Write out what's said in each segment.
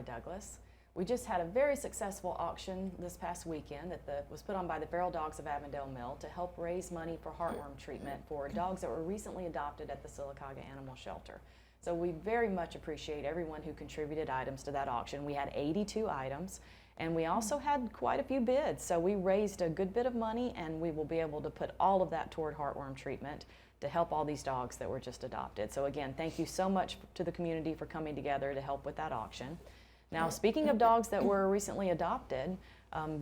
Douglas. We just had a very successful auction this past weekend that was put on by the Feral Dogs of Avondale Mill to help raise money for heartworm treatment for dogs that were recently adopted at the Sylacauga Animal Shelter. So we very much appreciate everyone who contributed items to that auction. We had 82 items, and we also had quite a few bids. So we raised a good bit of money, and we will be able to put all of that toward heartworm treatment to help all these dogs that were just adopted. So again, thank you so much to the community for coming together to help with that auction. Now, speaking of dogs that were recently adopted,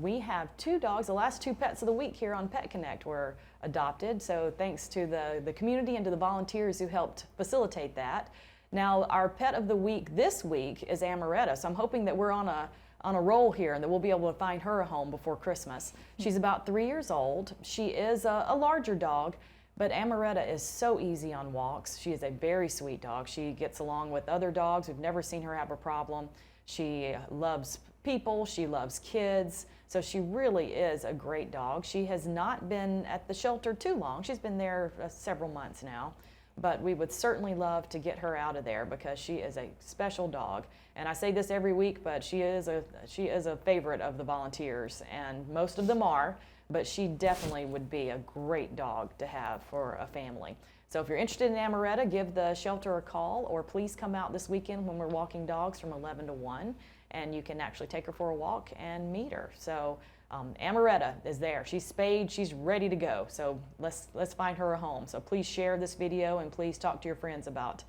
we have 2 dogs. The last 2 pets of the week here on Pet Connect were adopted. So thanks to the community and to the volunteers who helped facilitate that. Now, our pet of the week this week is Amaretta. So I'm hoping that we're on a roll here and that we'll be able to find her a home before Christmas. She's about 3 years old. She is a larger dog, but Amaretta is so easy on walks. She is a very sweet dog. She gets along with other dogs. We've never seen her have a problem. She loves people, she loves kids, so she really is a great dog. She has not been at the shelter too long. She's been there several months now, but we would certainly love to get her out of there because she is a special dog. And I say this every week, but she is a favorite of the volunteers, and most of them are, but she definitely would be a great dog to have for a family. So if you're interested in Amaretta, give the shelter a call, or please come out this weekend when we're walking dogs from 11 to 1, and you can actually take her for a walk and meet her. So Amaretta is there. She's spayed, she's ready to go. So let's find her a home. So please share this video and please talk to your friends about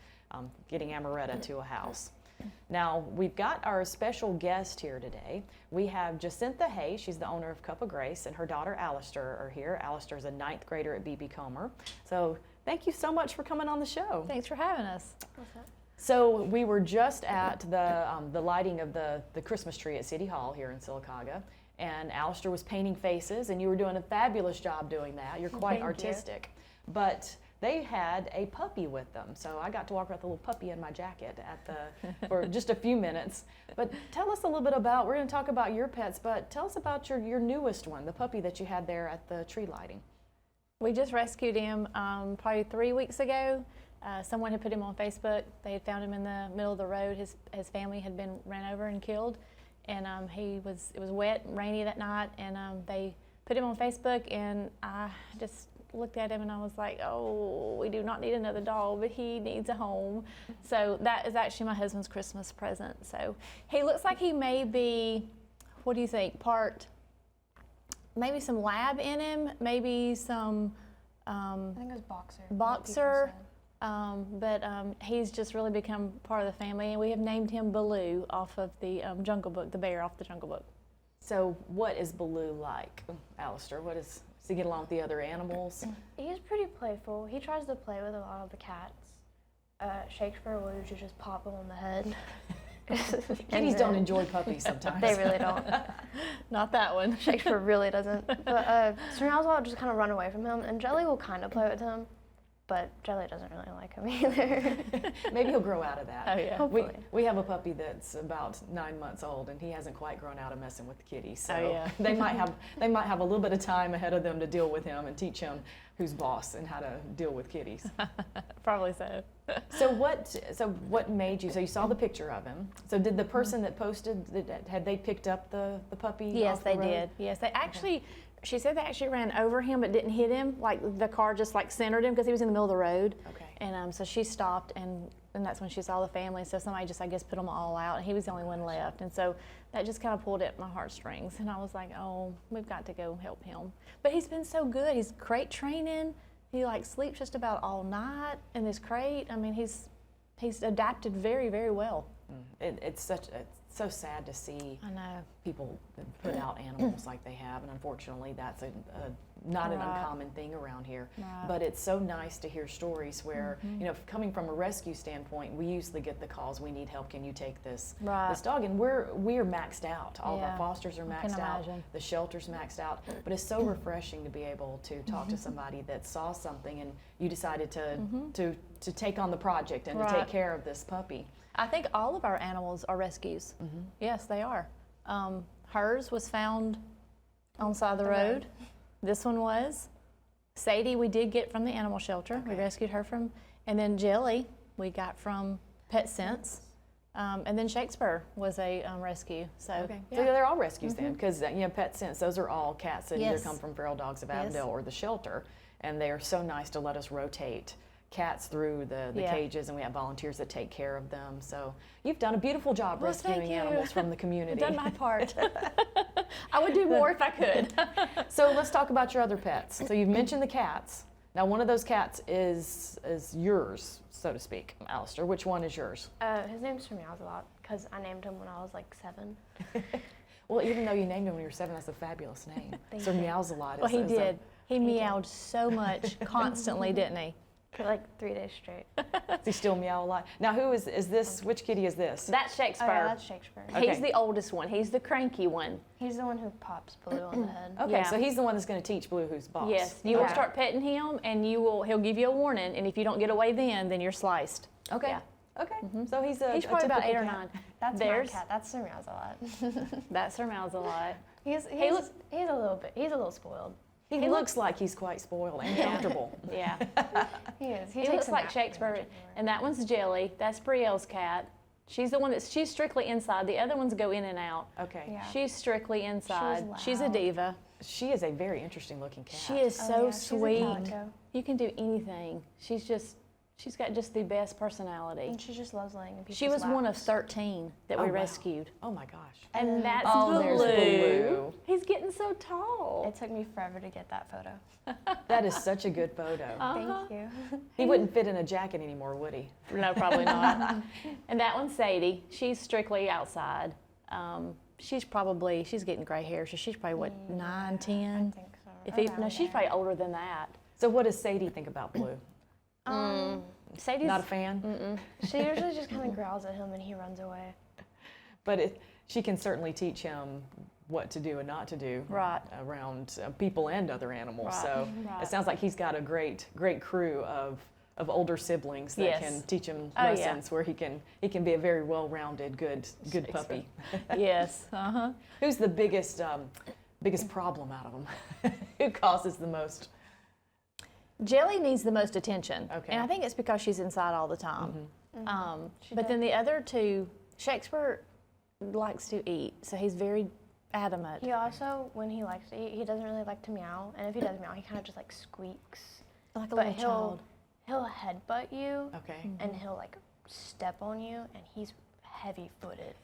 getting Amaretta to a house. Now, we've got our special guest here today. We have Jacintha Hay, she's the owner of Cup of Grace, and her daughter Alistair are here. Alistair is a 9th grader at B.B. Comer. So thank you so much for coming on the show. Thanks for having us. So we were just at the lighting of the Christmas tree at City Hall here in Sylacauga, and Alistair was painting faces, and you were doing a fabulous job doing that. You're quite artistic. But they had a puppy with them, so I got to walk around with a little puppy in my jacket for just a few minutes. But tell us a little bit about, we're going to talk about your pets, but tell us about your newest one, the puppy that you had there at the tree lighting. We just rescued him probably 3 weeks ago. Someone had put him on Facebook. They had found him in the middle of the road. His family had been ran over and killed, and it was wet and rainy that night, and they put him on Facebook, and I just looked at him and I was like, oh, we do not need another dog, but he needs a home. So that is actually my husband's Christmas present. So he looks like he may be, what do you think, maybe some lab in him, maybe some I think it was boxer. But he's just really become part of the family, and we have named him Baloo off of the Jungle Book, the bear off the Jungle Book. So what is Baloo like, Alistair? Does he get along with the other animals? He's pretty playful. He tries to play with a lot of the cats. Shakespeare will usually just pop him on the head. Kitties don't enjoy puppies sometimes. They really don't. Not that one. Shakespeare really doesn't. But Sernow's will just kind of run away from him, and Jelly will kind of play with him. But Jelly doesn't really like him either. Maybe he'll grow out of that. Oh, yeah. Hopefully. We have a puppy that's about 9 months old, and he hasn't quite grown out of messing with the kitties. So Oh, yeah. they might have a little bit of time ahead of them to deal with him and teach him who's boss and how to deal with kitties. Probably so. So what made you? So you saw the picture of him. So did the person that posted, had they picked up the puppy? Yes, off the they road? did. Yes, they actually. She said they actually ran over him but didn't hit him. Like the car just like centered him because he was in the middle of the road. Okay. And so she stopped, and that's when she saw the family. So somebody just, I guess, put them all out, and he was the only one left. And so that just kind of pulled at my heartstrings. And I was like, oh, we've got to go help him. But he's been so good. He's crate training. He like sleeps just about all night in this crate. I mean, he's adapted very, very well. It's so sad to see I know. people put out animals like they have, and unfortunately that's not an Right. uncommon thing around here. Right. But it's so nice to hear stories where, you know, coming from a rescue standpoint, we usually get the calls, we need help, can you take this Right. dog? And we're maxed out. All of our Yeah. fosters are I can maxed out. imagine. The shelter's maxed out. But it's so refreshing to be able to talk to somebody that saw something and you decided to take on the project and to take Right. care of this puppy. I think all of our animals are rescues. Yes, they are. Hers was found on the side of the road. This one was. Sadie, we did get from the animal shelter. We Okay. rescued her from, and then Jelly, we got from Pet Sense. And then Shakespeare was a rescue. So, Okay. yeah. So they're all rescues then, because Pet Sense, those are all cats that either Yes. come from Feral Dogs of Yes. Avondale or the shelter, and they are so nice to let us rotate cats through the Yeah. cages, and we have volunteers that take care of them. So you've done a beautiful job Well, thank rescuing you. animals from the community. I've done my part. I would do more if I could. So let's talk about your other pets. So you've mentioned the cats. Now one of those cats is yours, so to speak. Alistair, which one is yours? His name's Meowsalot because I named him when I was like 7. Well, even though you named him when you were 7, that's a fabulous name. Thank So you. Meowsalot Well, he is a- did. He did. meowed so much constantly, didn't he? For like 3 days straight. Does he still meow a lot? Now, who is this? Which kitty is this? That's Shakespeare. Oh, yeah, that's Shakespeare. Okay. He's the oldest one. He's the cranky one. He's the one who pops Blue on the head. Okay, Yeah. so he's the one that's going to teach Blue who's boss. Yes, you will Okay. start petting him, and he'll give you a warning, and if you don't get away then you're sliced. Okay. Yeah. Okay. So he's a He's probably about typical 8 or cat. 9. That's There's- my cat. That's Sir Meowsalot. That's Sir Mouths-a-lot. he's a little spoiled. He looks like he's quite spoiled and comfortable. Yeah. He is. He takes looks a like nap pretty Shakespeare, much everywhere. and that one's Jelly. That's Brielle's cat. She's the one she's strictly inside. The other ones go in and out. Okay. Yeah. She's strictly inside. She's a loud. diva. She is a very interesting looking cat. She is Oh, so yeah, she's a sweet. calico. You can do anything. She's got just the best personality. And she just loves laying in people's She was one of laps. 13 that Oh, we wow. rescued. Oh my gosh. And that's Oh, Blue. there's Blue. He's getting so tall. It took me forever to get that photo. That is such a good photo. Uh-huh. Thank you. He wouldn't fit in a jacket anymore, would he? No, probably not. And that one's Sadie. She's strictly outside. She's getting gray hair, so she's probably what, 9, I 10? think so. If he, no, Around she's there. probably older than that. So what does Sadie think about Blue? Sadie's Not a fan? She usually just kind of growls at him and he runs away. But she can certainly teach him what to do and not to do Right. around people and other animals. Right. So Right. it sounds like he's got a great crew of older siblings that Yes. can teach him Oh, yeah. lessons where he can be a very well-rounded, good puppy. yes. Uh-huh. Who's the biggest problem out of them? Who causes the most? Jelly needs the most attention. Okay. And I think it's because she's inside all the time. But then the other two, Shakespeare likes to eat, so he's very adamant. He also, when he likes to eat, he doesn't really like to meow. And if he does meow, he kind of just like squeaks. Like a But little child. he'll headbutt you Okay. and he'll like step on you and he's heavy-footed.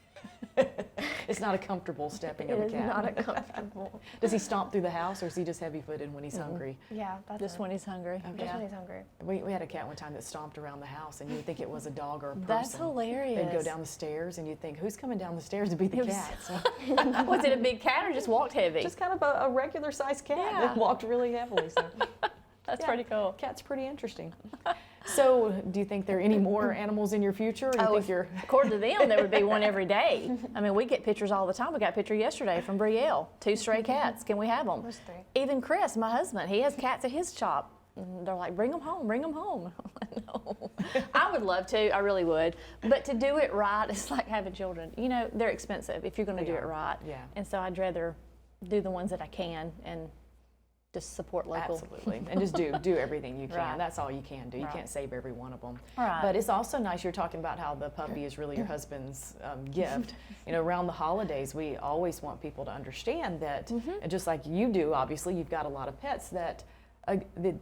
It's not a comfortable stepping It of a is cat. not a comfortable. Does he stomp through the house, or is he just heavy-footed when he's hungry? Yeah, that's Just it. when he's hungry. Just Yeah. when he's hungry. We had a cat one time that stomped around the house, and you'd think it was a dog or a person. That's hilarious. They'd go down the stairs, and you'd think, who's coming down the stairs to beat the It was- cat? So, Was it a big cat or just walked heavy? just kind of a regular-sized cat Yeah. that walked really heavily. So, That's yeah. pretty cool. cat's pretty interesting. So, do you think there are any more animals in your future, or do you think you're? According to them, there would be one every day. I mean, we get pictures all the time. We got a picture yesterday from Brielle, 2 stray cats. Can we have them? Those 3. Even Chris, my husband, he has cats at his shop. And they're like, bring them home, bring them home. No. I would love to, I really would. But to do it right, it's like having children. You know, they're expensive if you're going to They do are, it right. yeah. And so I'd rather do the ones that I can and just support local. Absolutely, and just do everything you can. Right. That's all you can do. You Right. can't save every one of them. Right. But it's also nice. You're talking about how the puppy is really your husband's gift. You know, around the holidays, we always want people to understand that, and just like you do, obviously, you've got a lot of pets that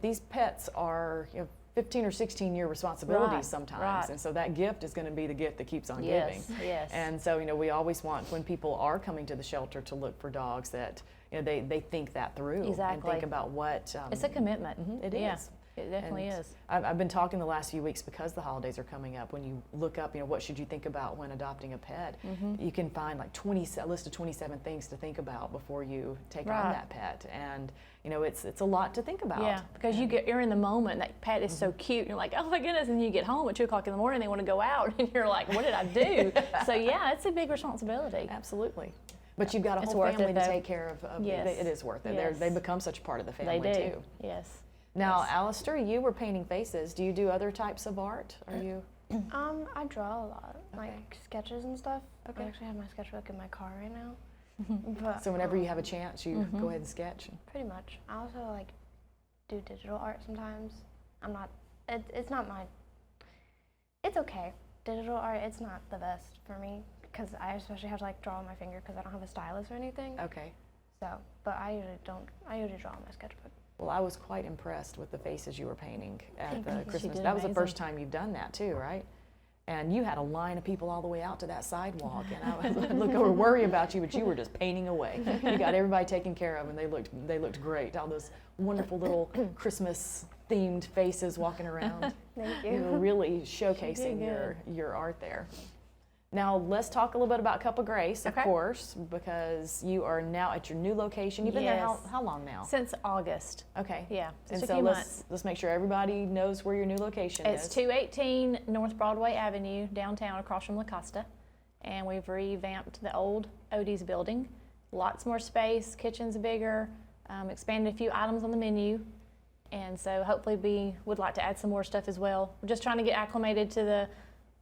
these pets are 15 or 16-year responsibilities Right, sometimes, right. and so that gift is going to be the gift that keeps on Yes, giving. yes. And so, we always want, when people are coming to the shelter to look for dogs, that they think that through and Exactly. think about what It's a commitment. it Yeah, is. it definitely And is. I've been talking the last few weeks because the holidays are coming up. When you look up, what should you think about when adopting a pet? You can find like a list of 27 things to think about before you take on Right. that pet, and it's a lot to think about. Yeah, because you're in the moment. That pet is Mm-hmm. so cute. And you're like, oh my goodness, and you get home at 2 o'clock in the morning. They want to go out, and you're like, what did I do? So yeah, it's a big responsibility. Absolutely. But you've got a It's whole worth it, family to though. take care of. Yes. It is worth it. Yes. They become such a part of the They family do. too. Yes. Now, Yes. Alistair, you were painting faces. Do you do other types of art? Are you? I draw a lot, like Okay. sketches and stuff. Okay. I actually have my sketchbook in my car right now. But, So whenever you have a chance, you go ahead and sketch. pretty much. I also like do digital art sometimes. I'm not. It's not my. It's okay. digital art, it's not the best for me because I especially have to like draw on my finger because I don't have a stylus or anything. Okay. So, but I usually don't. I usually draw on my sketchbook. Well, I was quite impressed with the faces you were painting at Thank the you. She Christmas. did That was the amazing. first time you've done that too, right? And you had a line of people all the way out to that sidewalk, and I was look over worry about you, but you were just painting away. You got everybody taken care of, and they looked great. All those wonderful little Christmas themed faces walking around. Thank You you. were really showcasing your art there. Now let's talk a little bit about Cup of Grace, of Okay. course, because you are now at your new location. You've been there Yes. how long now? Since August. Okay. Yeah, And just a so few let's months. let's make sure everybody knows where your new location It's is. 218 North Broadway Avenue, downtown, across from La Costa. And we've revamped the old Odie's building. Lots more space, kitchen's bigger, expanded a few items on the menu. And so hopefully we would like to add some more stuff as well. We're just trying to get acclimated to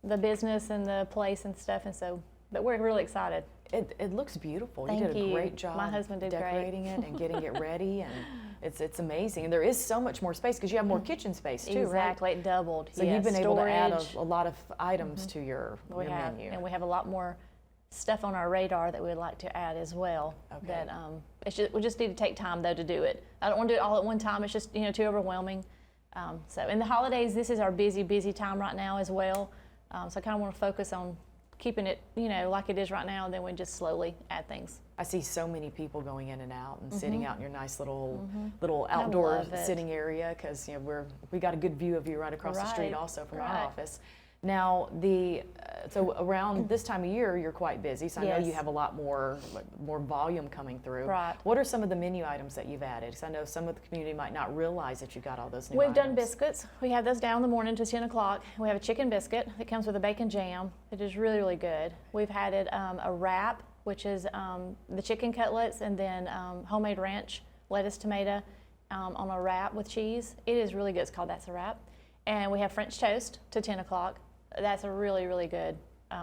the business and the place and stuff. And so, but we're really excited. It looks beautiful. Thank you did a you. great job My husband did great. decorating it and getting it ready, and it's amazing. And there is so much more space because you have more kitchen space too, Exactly, it doubled. right? So Yeah, you've been able to add storage. a lot of items to your We have, menu. and we have a lot more stuff on our radar that we'd like to add as well. Okay. That we just need to take time though to do it. I don't want to do it all at one time. It's just too overwhelming. So in the holidays, this is our busy time right now as well. So I kind of want to focus on keeping it like it is right now, and then we just slowly add things. I see so many people going in and out and sitting out in your nice little I outdoor love it. sitting area because we got a good view of you right across the street Right, also from our right. office. Now so around this time of year you're quite busy, so I know you Yes. have a lot more volume coming through. Right. What are some of the menu items that you've added? Because I know some of the community might not realize that you got all those new We've items. done biscuits. We have those down in the morning to 10 o'clock. We have a chicken biscuit that comes with a bacon jam. It is really good. We've added a wrap, which is the chicken cutlets and then homemade ranch, lettuce, tomato on a wrap with cheese. It is really good. It's called That's a Wrap. And we have French toast to 10 o'clock. That's a really good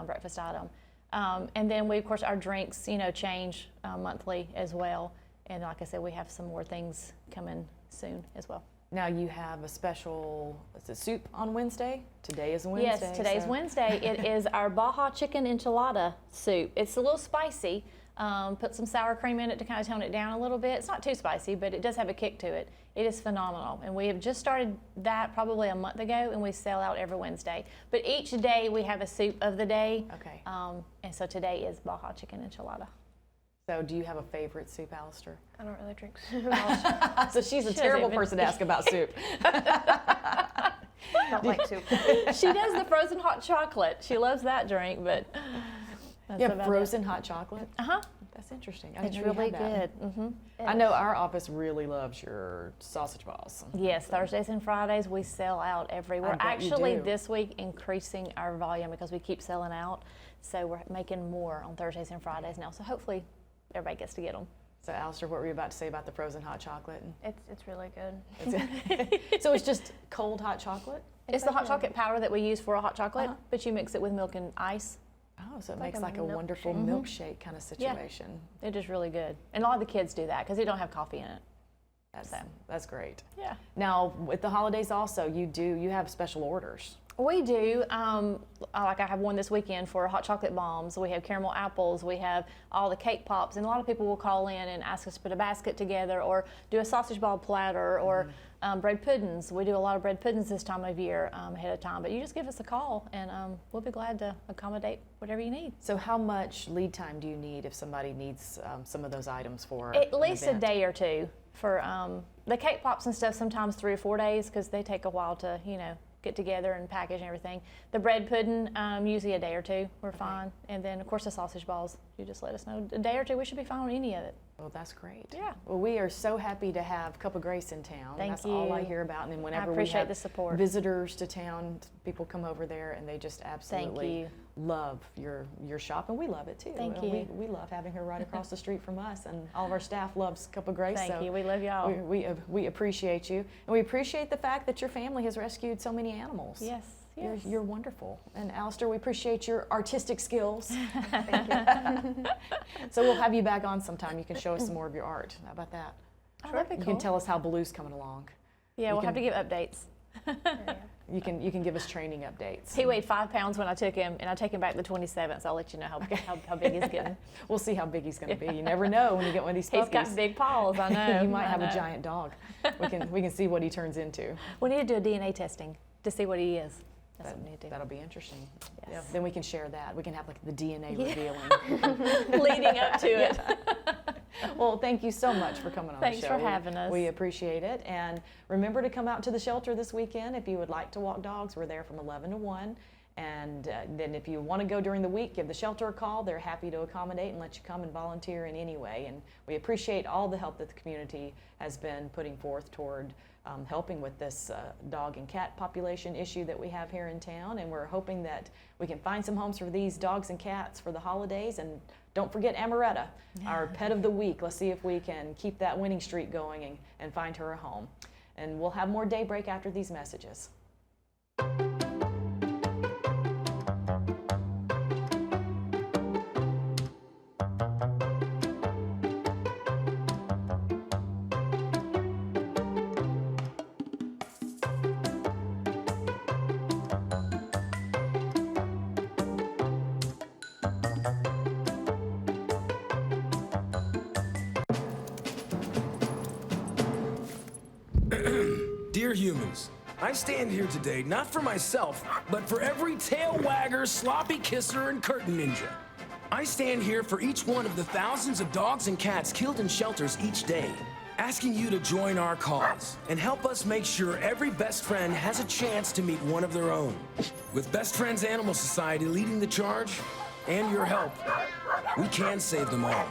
breakfast item. And then we, of course, our drinks, change monthly as well. And like I said, we have some more things coming soon as well. Now you have a special soup on Wednesday. Today is Wednesday. Yes, today's so- Wednesday. It is our Baja chicken enchilada soup. It's a little spicy. Put some sour cream in it to kind of tone it down a little bit. It's not too spicy, but it does have a kick to it. It is phenomenal. And we have just started that probably a month ago, and we sell out every Wednesday. But each day we have a soup of the day. Okay. And so today is Baja chicken enchilada. So do you have a favorite soup, Alistair? I don't really drink soup. So she's a She doesn't terrible even- person to ask about soup. Don't like soup. She does the frozen hot chocolate. She loves that drink, but that's You have about frozen hot chocolate? Uh-huh. That's interesting. I It's didn't know you really had that. good. Mm-hmm. I know our office really loves your sausage balls. Yes, Thursdays and Fridays we sell out everywhere. I bet you Actually, do. this week increasing our volume because we keep selling out. So we're making more on Thursdays and Fridays now. So hopefully everybody gets to get them. So Alistair, what were you about to say about the frozen hot chocolate? It's really good. So it's just cold hot chocolate? It's the hot chocolate powder that we use for a hot chocolate, Uh-huh. but you mix it with milk and ice. Oh, so it like makes a like a wonderful milkshake. milkshake kind of Yeah. situation. It is really good. And a lot of the kids do that because they don't have coffee in it. That's great. Yeah. Now with the holidays also, you have special orders. We do. Like I have one this weekend for hot chocolate bombs. We have caramel apples. We have all the cake pops. And a lot of people will call in and ask us to put a basket together or do a sausage ball platter or bread puddings. We do a lot of bread puddings this time of year ahead of time. But you just give us a call and we'll be glad to accommodate whatever you need. So how much lead time do you need if somebody needs some of those items for At an least a event? day or two. For the cake pops and stuff, sometimes 3 or 4 days because they take a while to, get together and package and everything. The bread pudding, usually a day or two, we're fine. And then, of course, the sausage balls, you just let us know. A day or two, we should be fine on any of it. Well, that's great. Yeah. Well, we are so happy to have Cup of Grace in town. Thank That's all I you. hear about. And then I whenever we appreciate have the support. visitors to town, people come over there and they just absolutely you. love your shop, and we love it too. Thank We, you. we love having her right across the street from us, and all of our staff loves Cup of Grace. Thank so you. We love y'all. we appreciate you, and we appreciate the fact that your family has rescued so many animals. Yes. You're, Yes. you're wonderful. And Alistair, we appreciate your artistic skills. Thank you. So we'll have you back on sometime. You can show us some more of your art. How about that? Oh, that'd be You cool. can tell us how Baloo's coming along. Yeah, you we'll have can- to give updates. You can give us training updates. He weighed 5 pounds when I took him, and I take him back the 27th. So I'll let you know how big he's getting. We'll see how big he's going to be. You never know when you get one of these He's puppies. got big paws. I know. You might I have a know. giant dog. We can see what he turns into. We need to do a DNA testing to see what he is. That's what we need to do. That'll be interesting. Yes. Yeah, then we can share that. We can have like the DNA Yeah. revealing. Leading up to it. Well, thank you so much for coming on Thanks the show. for having us. We appreciate it. And remember to come out to the shelter this weekend if you would like to walk dogs. We're there from 11 to 1. And then if you want to go during the week, give the shelter a call. They're happy to accommodate and let you come and volunteer in any way. And we appreciate all the help that the community has been putting forth toward helping with this dog and cat population issue that we have here in town. And we're hoping that we can find some homes for these dogs and cats for the holidays. And don't forget Amaretta, our pet of the week. Let's see if we can keep that winning streak going and find her a home. And we'll have more Daybreak after these messages. Dear humans, I stand here today not for myself, but for every tail wagger, sloppy kisser, and curtain ninja. I stand here for each one of the thousands of dogs and cats killed in shelters each day, asking you to join our cause and help us make sure every best friend has a chance to meet one of their own. With Best Friends Animal Society leading the charge and your help, we can save them all.